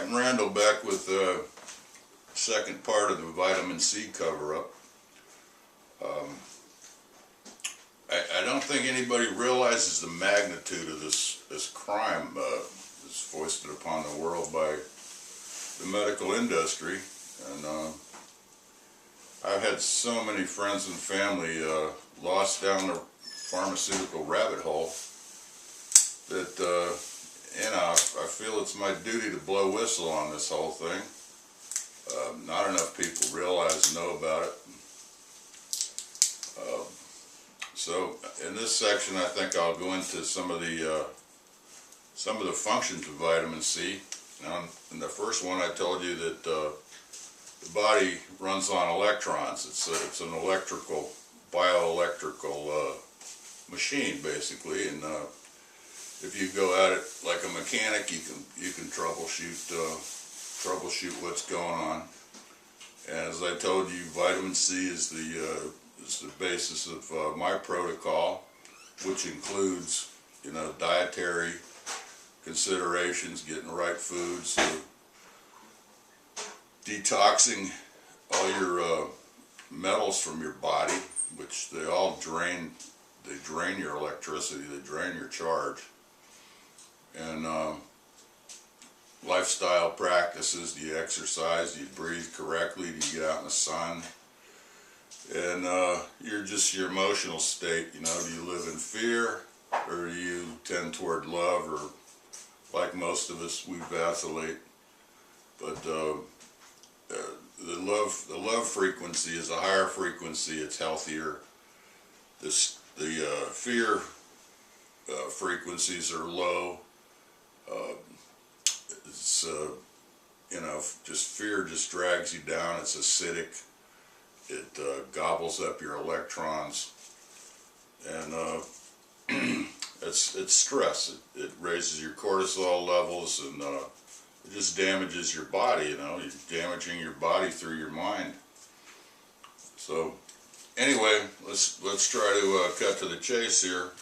Captain Randall back with the second part of the vitamin C cover-up. I don't think anybody realizes the magnitude of this crime that's foisted upon the world by the medical industry. And I've had so many friends and family lost down the pharmaceutical rabbit hole that you know, I feel it's my duty to blow whistle on this whole thing. Not enough people realize and know about it. So in this section, I think I'll go into some of the functions of vitamin C. Now, in the first one, I told you that the body runs on electrons. It's an electrical, bioelectrical machine, basically, and if you go at it like a mechanic, you can troubleshoot what's going on. And as I told you, vitamin C is the basis of my protocol, which includes, you know, dietary considerations, getting the right foods, detoxing all your metals from your body, which they all drain. They drain your electricity, they drain your charge. And lifestyle practices: do you exercise, do you breathe correctly, do you get out in the sun, and your emotional state, you know, do you live in fear or do you tend toward love, or like most of us, we vacillate. But the love frequency is a higher frequency, it's healthier. The fear frequencies are low. It's you know, just fear just drags you down. It's acidic. It gobbles up your electrons, and it's stress. It raises your cortisol levels, and it just damages your body. You know, you're damaging your body through your mind. So anyway, let's try to cut to the chase here.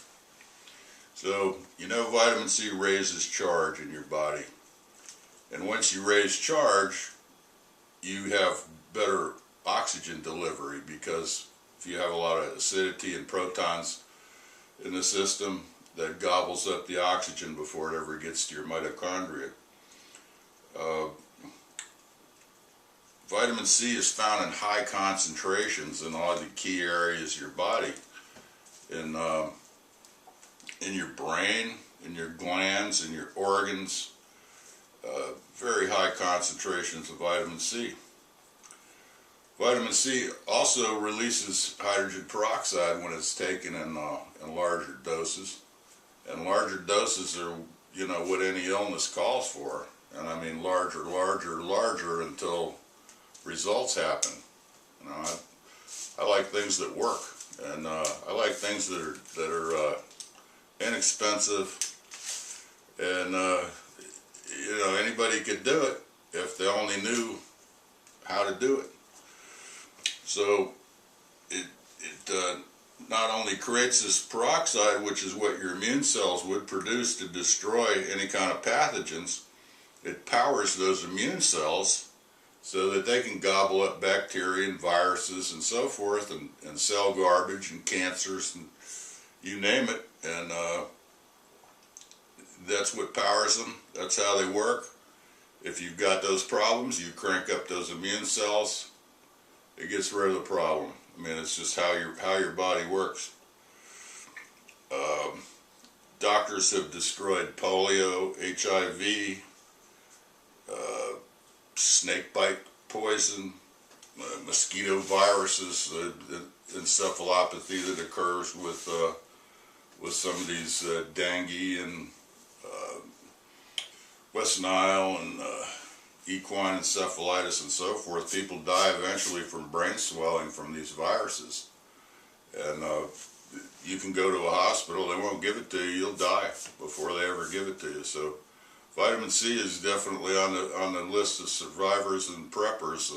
So, you know, vitamin C raises charge in your body. And once you raise charge, you have better oxygen delivery, because if you have a lot of acidity and protons in the system, that gobbles up the oxygen before it ever gets to your mitochondria. Vitamin C is found in high concentrations in all the key areas of your body. In your brain, in your glands, in your organs, very high concentrations of vitamin C. Vitamin C also releases hydrogen peroxide when it's taken in larger doses. And larger doses are, you know, what any illness calls for. And I mean larger, larger, larger until results happen. You know, I like things that work, and I like things that are inexpensive, and you know, anybody could do it if they only knew how to do it. So it not only creates this peroxide, which is what your immune cells would produce to destroy any kind of pathogens, it powers those immune cells so that they can gobble up bacteria and viruses and so forth, and cell garbage and cancers and you name it. And that's what powers them. That's how they work. If you've got those problems, you crank up those immune cells, it gets rid of the problem. I mean, it's just how your body works. Doctors have destroyed polio, HIV, snake bite poison, mosquito viruses, the encephalopathy that occurs with some of these dengue and West Nile and equine encephalitis and so forth. People die eventually from brain swelling from these viruses. And you can go to a hospital, they won't give it to you, you'll die before they ever give it to you. So vitamin C is definitely on the list of survivors and preppers.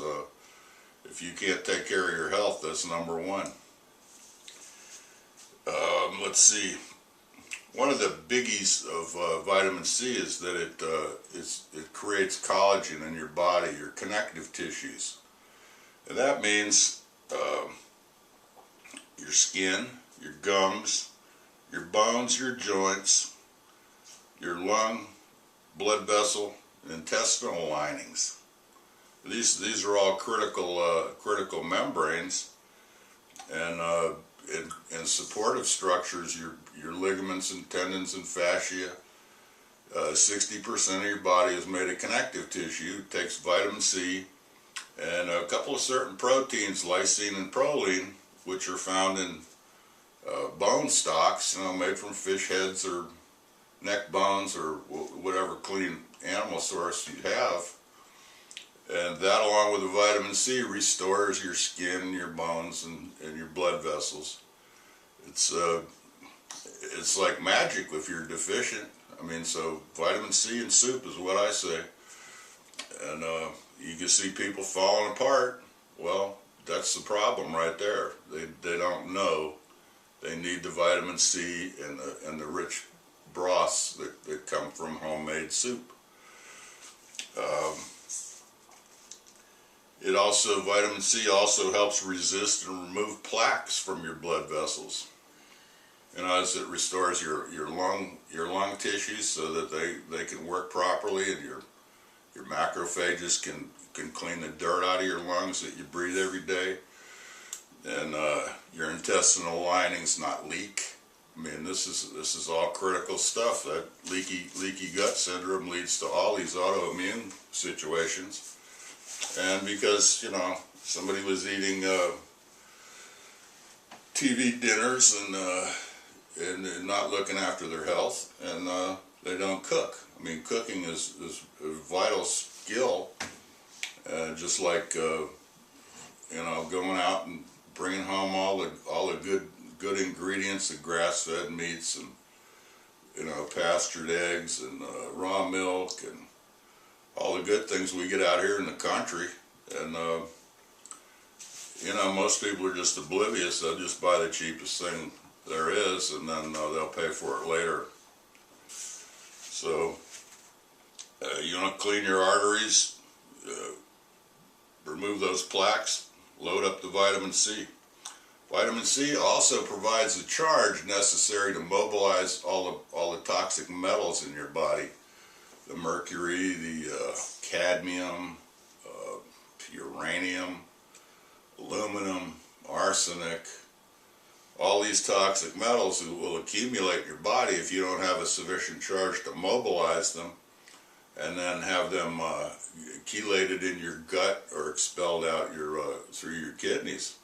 If you can't take care of your health, that's number one. Let's see. One of the biggies of vitamin C is that it creates collagen in your body, your connective tissues. And that means your skin, your gums, your bones, your joints, your lung, blood vessel, and intestinal linings. These are all critical membranes, and in supportive structures, your ligaments and tendons and fascia. 60% of your body is made of connective tissue. It takes vitamin C and a couple of certain proteins, lysine and proline, which are found in bone stocks, made from fish heads or neck bones or whatever clean animal source you have. And that, along with the vitamin C, restores your skin, your bones, and your blood vessels. It's like magic if you're deficient. So vitamin C in soup is what I say. And you can see people falling apart. Well, that's the problem right there. They don't know they need the vitamin C and the rich broths that come from homemade soup. Vitamin C also helps resist and remove plaques from your blood vessels. As it restores your lung tissues so that they can work properly, and your macrophages can clean the dirt out of your lungs that you breathe every day, and your intestinal linings not leak. This is all critical stuff. That leaky gut syndrome leads to all these autoimmune situations. And because, somebody was eating TV dinners and not looking after their health, and they don't cook. Cooking is a vital skill, just like, going out and bringing home all the good ingredients, the grass-fed meats and, pastured eggs and raw milk and all the good things we get out here in the country. And most people are just oblivious. They'll just buy the cheapest thing there is, and then they'll pay for it later. So you want to clean your arteries, remove those plaques, load up the vitamin C. Vitamin C also provides the charge necessary to mobilize all the toxic metals in your body. The mercury, the cadmium, uranium, aluminum, arsenic, all these toxic metals will accumulate in your body if you don't have a sufficient charge to mobilize them, and then have them chelated in your gut or expelled out through your kidneys.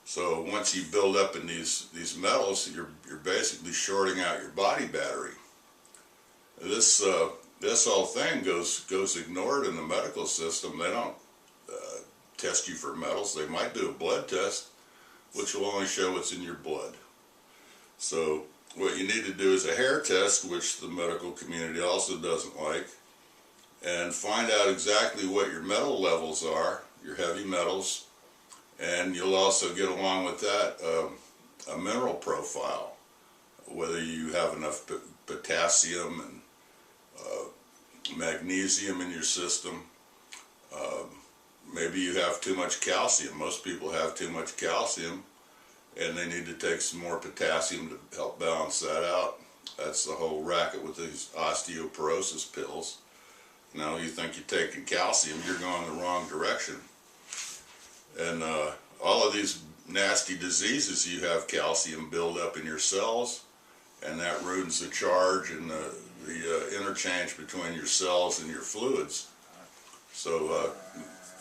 So once you build up in these metals, you're basically shorting out your body battery. This whole thing goes ignored in the medical system. They don't test you for metals. They might do a blood test, which will only show what's in your blood. So what you need to do is a hair test, which the medical community also doesn't like, and find out exactly what your metal levels are, your heavy metals, and you'll also get along with that a mineral profile, whether you have enough potassium and magnesium in your system. Maybe you have too much calcium. Most people have too much calcium, and they need to take some more potassium to help balance that out. That's the whole racket with these osteoporosis pills. You think you're taking calcium, you're going the wrong direction. And all of these nasty diseases, you have calcium build up in your cells, and that ruins the charge and the interchange between your cells and your fluids. So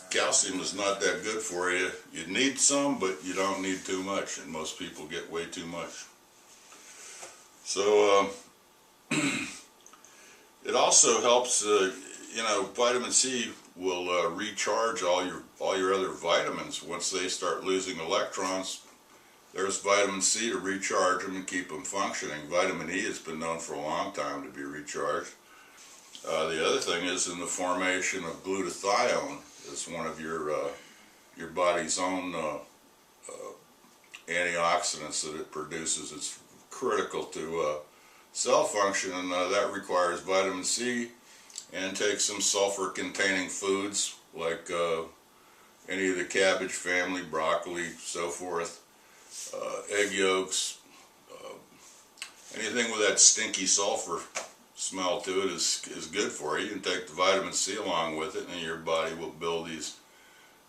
calcium is not that good for you. You need some, but you don't need too much, and most people get way too much. So it also helps. Vitamin C will recharge all your other vitamins once they start losing electrons. There's vitamin C to recharge them and keep them functioning. Vitamin E has been known for a long time to be recharged. The other thing is in the formation of glutathione. It's one of your body's own antioxidants that it produces. It's critical to cell function, and that requires vitamin C, and take some sulfur containing foods like any of the cabbage family, broccoli, so forth, egg yolks, anything with that stinky sulfur smell to it is good for you. You can take the vitamin C along with it, and your body will build these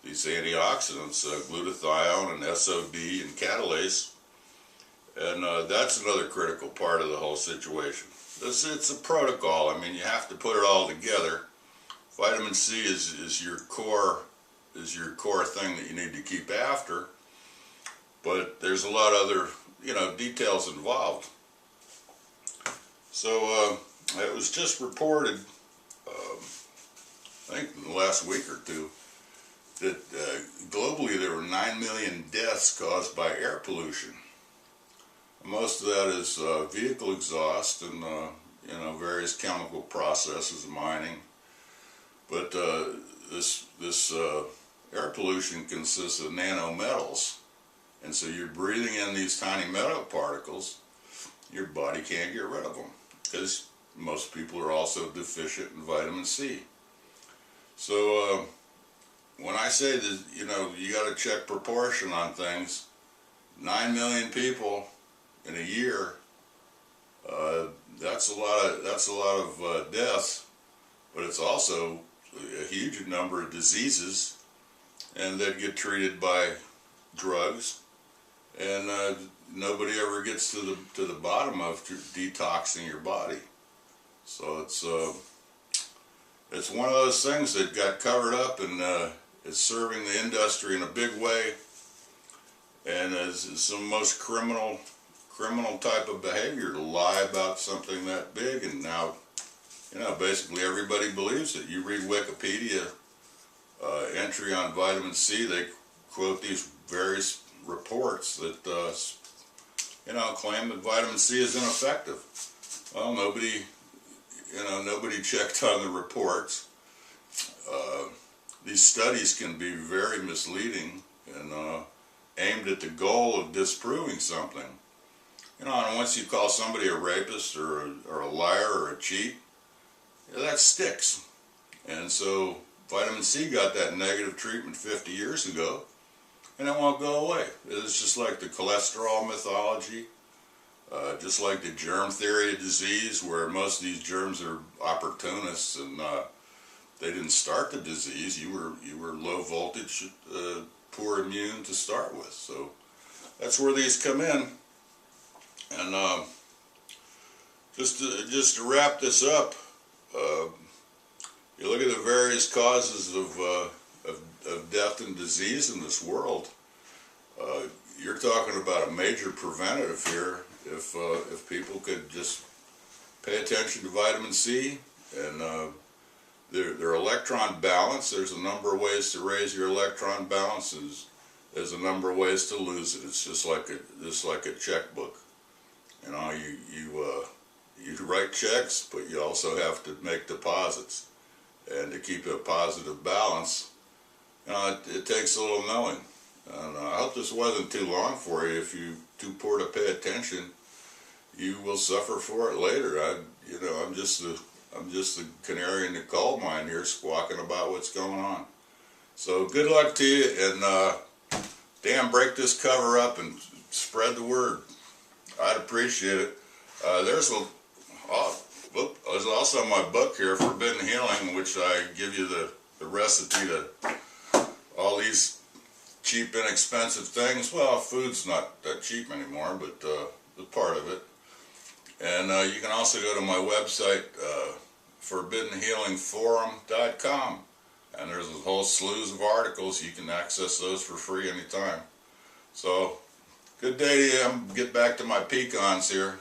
antioxidants, glutathione and SOD and catalase, and that's another critical part of the whole situation. It's a protocol. I mean, you have to put it all together. Vitamin C is your core thing that you need to keep after, but there's a lot of other details involved. So it was just reported, I think in the last week or two, that globally there were 9 million deaths caused by air pollution. Most of that is vehicle exhaust and various chemical processes, mining. But this air pollution consists of nanometals, and so you're breathing in these tiny metal particles. Your body can't get rid of them because most people are also deficient in vitamin C. So when I say that you got to check proportion on things, 9 million people in a year, that's a lot of deaths, but it's also a huge number of diseases, and that get treated by drugs, and nobody ever gets to the bottom of detoxing your body. So it's one of those things that got covered up, and it's serving the industry in a big way, and is some most criminal type of behavior to lie about something that big. And now basically everybody believes it. You read Wikipedia entry on vitamin C, they quote these various reports that claim that vitamin C is ineffective. Well, nobody checked on the reports. These studies can be very misleading and aimed at the goal of disproving something. And once you call somebody a rapist or a liar or a cheat, that sticks. And so vitamin C got that negative treatment 50 years ago, and it won't go away. It's just like the cholesterol mythology, just like the germ theory of disease, where most of these germs are opportunists, and they didn't start the disease. You were low voltage, poor immune to start with. So that's where these come in. And just to wrap this up, you look at the various causes of death and disease in this world. You're talking about a major preventative here if people could just pay attention to vitamin C and their electron balance. There's a number of ways to raise your electron balance. There's a number of ways to lose it. It's just like a checkbook. You write checks, but you also have to make deposits. And to keep a positive balance, it takes a little knowing. And I hope this wasn't too long for you. If you're too poor to pay attention, you will suffer for it later. I'm just the canary in the coal mine here, squawking about what's going on. So good luck to you, and damn, break this cover up and spread the word. I'd appreciate it. There's also my book here, Forbidden Healing, which I give you the recipe to all these cheap, inexpensive things. Well, food's not that cheap anymore, but the part of it. And you can also go to my website, forbiddenhealingforum.com, and there's a whole slew of articles. You can access those for free anytime. So, good day to you. I'm get back to my pecans here.